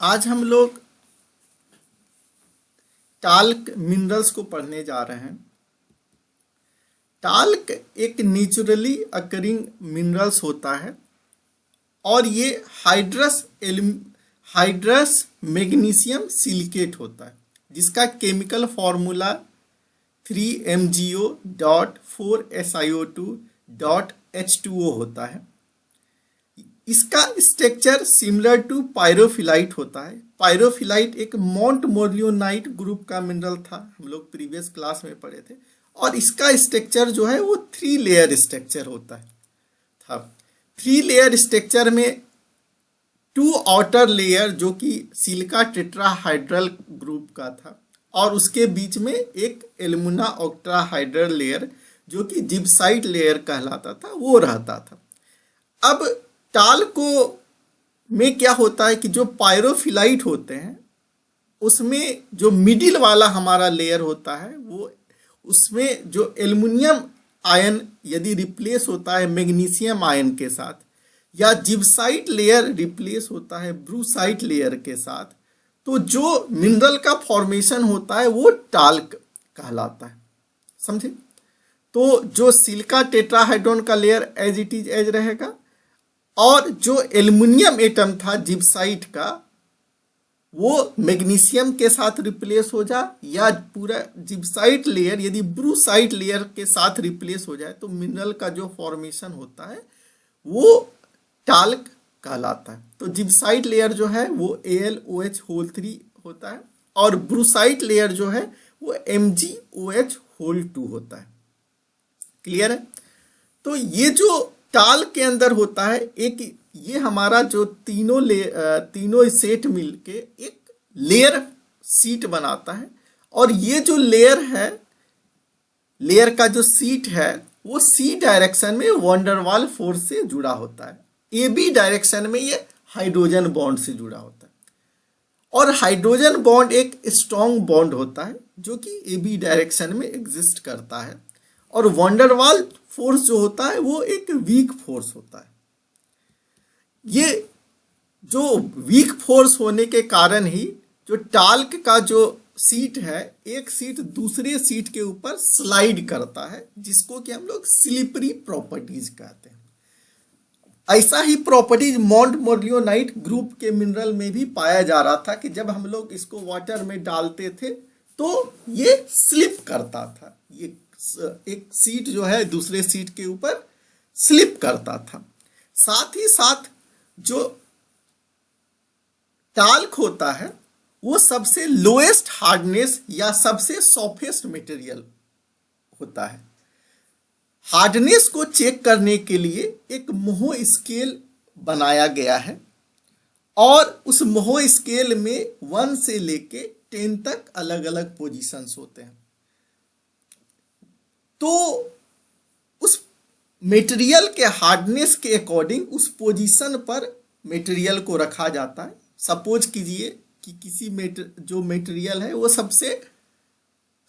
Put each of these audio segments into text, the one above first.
आज हम लोग टाल्क मिनरल्स को पढ़ने जा रहे हैं। टाल्क एक नेचुरली अकरिंग मिनरल्स होता है और ये हाइड्रस मैग्नीशियम सिलिकेट होता है, जिसका केमिकल फॉर्मूला 3MgO.4SiO2.H2O होता है। इसका स्ट्रक्चर सिमिलर टू पायरोफिलाइट होता है। पायरोफिलाइट एक मोंटमोलियोनाइट ग्रुप का मिनरल था, हम लोग प्रीवियस क्लास में पढ़े थे, और इसका स्ट्रक्चर जो है वो 3 लेयर स्ट्रक्चर होता है। 3 लेयर स्ट्रक्चर में 2 आउटर लेयर जो कि सिलिका टेट्राहाइड्रल ग्रुप का था, और उसके बीच में एक एल्यूमिना ऑक्टाहाइड्रल लेयर जो कि जिप्साइट लेयर कहलाता था, वो रहता था। अब टाल्को में क्या होता है कि जो पायरोफिलाइट होते हैं उसमें जो मिडिल वाला हमारा लेयर होता है, वो उसमें जो एल्युमिनियम आयन यदि रिप्लेस होता है मैग्नीशियम आयन के साथ, या जिप्साइट लेयर रिप्लेस होता है ब्रूसाइट लेयर के साथ, तो जो मिनरल का फॉर्मेशन होता है वो टाल्क कहलाता है। समझे? तो जो सिलिका टेट्राहाइड्रोन का layer as it is as रहेगा, और जो एल्युमिनियम एटम था जिप्साइट का, वो मैग्नीशियम के साथ रिप्लेस हो जाए, या पूरा जिप्साइट लेयर यदि ब्रूसाइट लेयर के साथ रिप्लेस हो जाए, तो मिनरल का जो फॉर्मेशन होता है वो टाल्क कहलाता है। तो जिप्साइट लेयर जो है वो AlOH3 होता है, और ब्रूसाइट लेयर जो है वो MgOH2 होता है। क्लियर है? तो ये जो टाल्क के अंदर होता है, एक ये हमारा जो तीनों सेट मिलके एक लेयर सीट बनाता है, और ये जो लेयर है, लेयर का जो सीट है वो सी डायरेक्शन में वंडरवाल फोर्स से जुड़ा होता है, AB डायरेक्शन में ये हाइड्रोजन बॉन्ड से जुड़ा होता है। और हाइड्रोजन बॉन्ड एक स्ट्रॉन्ग बॉन्ड होता है जो कि AB डायरेक्शन में एग्जिस्ट करता है, और वंडरवाल फोर्स जो होता है वो एक वीक फोर्स होता है। ये जो वीक फोर्स होने के कारण ही जो टाल्क का जो सीट है, एक सीट दूसरे सीट के ऊपर स्लाइड करता है, जिसको कि हम लोग स्लिपरी प्रॉपर्टीज कहते हैं। ऐसा ही प्रॉपर्टीज मोंटमोलियोनाइट ग्रुप के मिनरल में भी पाया जा रहा था कि जब हम लोग इसको वाटर में डालते थे तो ये स्लिप करता था, ये एक सीट जो है दूसरे सीट के ऊपर स्लिप करता था। साथ ही साथ जो टाल्क होता है वो सबसे लोएस्ट हार्डनेस या सबसे सॉफ्टेस्ट मटेरियल होता है। हार्डनेस को चेक करने के लिए एक मोहो स्केल बनाया गया है, और उस मोहो स्केल में 1 से लेके 10 तक अलग अलग पोजीशंस होते हैं। तो उस मटेरियल के हार्डनेस के अकॉर्डिंग उस पोजीशन पर मटेरियल को रखा जाता है। सपोज कीजिए कि किसी जो मटेरियल है वो सबसे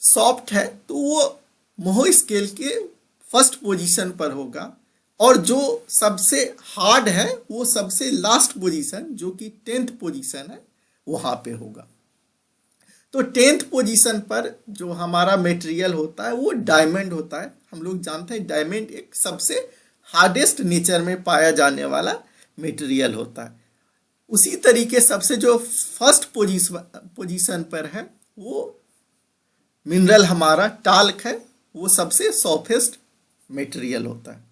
सॉफ्ट है, तो वो मोहो स्केल के फर्स्ट पोजीशन पर होगा, और जो सबसे हार्ड है वो सबसे लास्ट पोजीशन जो कि 10th पोजीशन है वहां पे होगा। तो 10th पोजीशन पर जो हमारा मटेरियल होता है वो डायमंड होता है। हम लोग जानते हैं डायमंड एक सबसे हार्डेस्ट नेचर में पाया जाने वाला मटेरियल होता है। उसी तरीके सबसे जो फर्स्ट पोजीशन पर है वो मिनरल हमारा टाल्क है, वो सबसे सॉफ्टेस्ट मटेरियल होता है।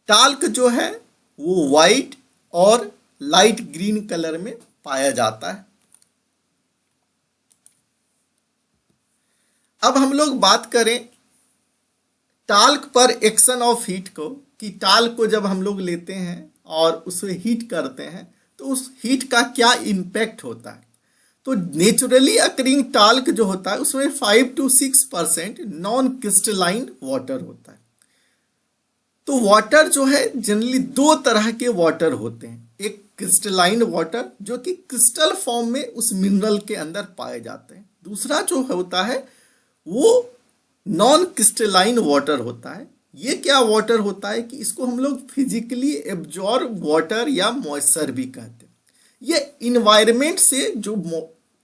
टाल्क जो है वो वाइट और लाइट ग्रीन कलर में पाया जाता है। अब हम लोग बात करें टाल्क पर एक्शन ऑफ हीट को, कि टाल्क को जब हम लोग लेते हैं और उसे हीट करते हैं तो उस हीट का क्या इम्पैक्ट होता है। तो नेचुरली अकरिंग टाल्क जो होता है उसमें 5 to 6% नॉन क्रिस्टलाइन वाटर होता है। तो वाटर जो है जनरली 2 तरह के वाटर होते हैं, एक क्रिस्टलाइन वाटर जो कि क्रिस्टल फॉर्म में उस मिनरल के अंदर पाए जाते हैं, दूसरा जो होता है वो नॉन क्रिस्टलाइन वाटर होता है। ये क्या वाटर होता है कि इसको हम लोग फिजिकली एब्जॉर्ब वाटर या मॉइस्चर भी कहते हैं। ये इन्वायरमेंट से जो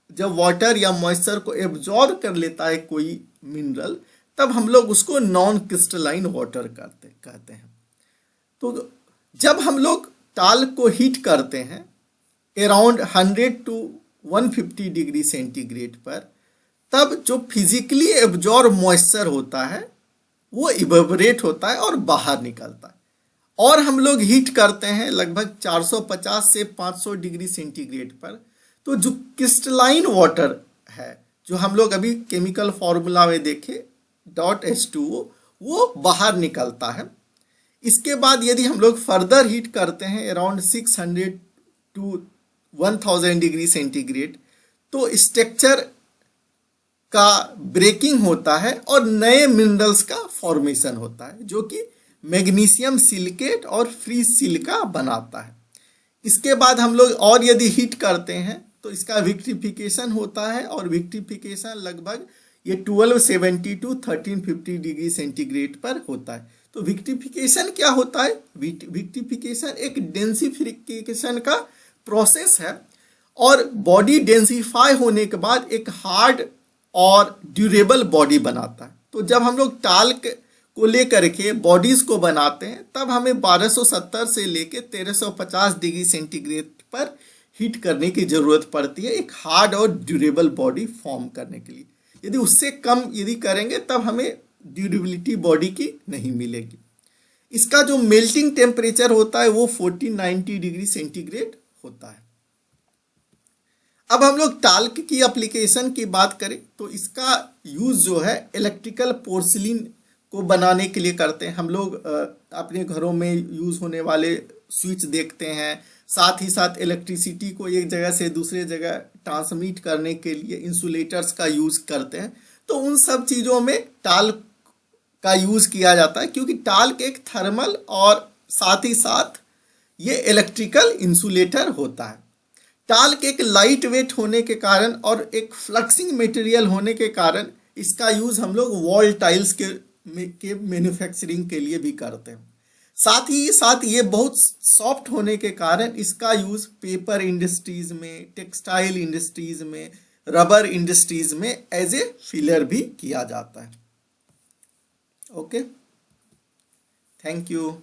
जब वाटर या मॉइस्चर को एब्जॉर्ब कर लेता है कोई मिनरल, तब हम लोग उसको नॉन क्रिस्टलाइन वाटर कहते हैं। तो जब हम लोग टाल्क को हीट करते हैं अराउंड 100 to 150 डिग्री सेंटीग्रेड पर, तब जो फिजिकली एब्जॉर्ब मॉइस्चर होता है वो इवेपोरेट होता है और बाहर निकलता है। और हम लोग हीट करते हैं लगभग 450 से 500 डिग्री सेंटीग्रेड पर, तो जो क्रिस्टलाइन वाटर है, जो हम लोग अभी केमिकल फॉर्मूला में देखे .H2O, वो बाहर निकलता है। इसके बाद यदि हम लोग फर्दर हीट करते हैं अराउंड 600 to 1000 डिग्री सेंटीग्रेड, तो स्ट्रक्चर का ब्रेकिंग होता है और नए मिनरल्स का फॉर्मेशन होता है, जो कि मैग्नीशियम सिलिकेट और फ्री सिलिका बनाता है। इसके बाद हम लोग और यदि हीट करते हैं तो इसका विक्ट्रिफिकेशन होता है, और विक्ट्रिफिकेशन लगभग ये 1270 to 1350 डिग्री सेंटीग्रेड पर होता है। तो विक्ट्रिफिकेशन क्या होता है? विक्ट्रिफिकेशन एक डेंसिफिकेशन का प्रोसेस है, और बॉडी डेंसिफाई होने के बाद एक हार्ड और ड्यूरेबल बॉडी बनाता है। तो जब हम लोग टाल्क को लेकर के बॉडीज को बनाते हैं, तब हमें 1270 से लेके 1350 डिग्री सेंटीग्रेड पर हीट करने की जरूरत पड़ती है एक हार्ड और ड्यूरेबल बॉडी फॉर्म करने के लिए। यदि उससे कम यदि करेंगे तब हमें ड्यूरेबिलिटी बॉडी की नहीं मिलेगी। इसका जो मेल्टिंग टेम्परेचर होता है वो 1490 डिग्री सेंटीग्रेड होता है। अब हम लोग टाल्क की एप्लीकेशन की बात करें तो इसका यूज जो है इलेक्ट्रिकल पोर्सिलिन को बनाने के लिए करते हैं। हम लोग अपने घरों में यूज होने वाले स्विच देखते हैं, साथ ही साथ इलेक्ट्रिसिटी को एक जगह से दूसरे जगह ट्रांसमिट करने के लिए इंसुलेटर्स का यूज करते हैं। तो उन सब चीज़ों में टाल्क का यूज किया जाता है, क्योंकि टाल्क एक थर्मल और साथ ही साथ ये इलेक्ट्रिकल इंसुलेटर होता है। टाल्क एक लाइट वेट होने के कारण और एक फ्लक्सिंग मटेरियल होने के कारण इसका यूज हम लोग वॉल टाइल्स के मैन्युफैक्चरिंग के लिए भी करते हैं। साथ ही साथ ये बहुत सॉफ्ट होने के कारण इसका यूज पेपर इंडस्ट्रीज में, टेक्सटाइल इंडस्ट्रीज में, रबर इंडस्ट्रीज में एज ए फिलर भी किया जाता है। Okay, thank you.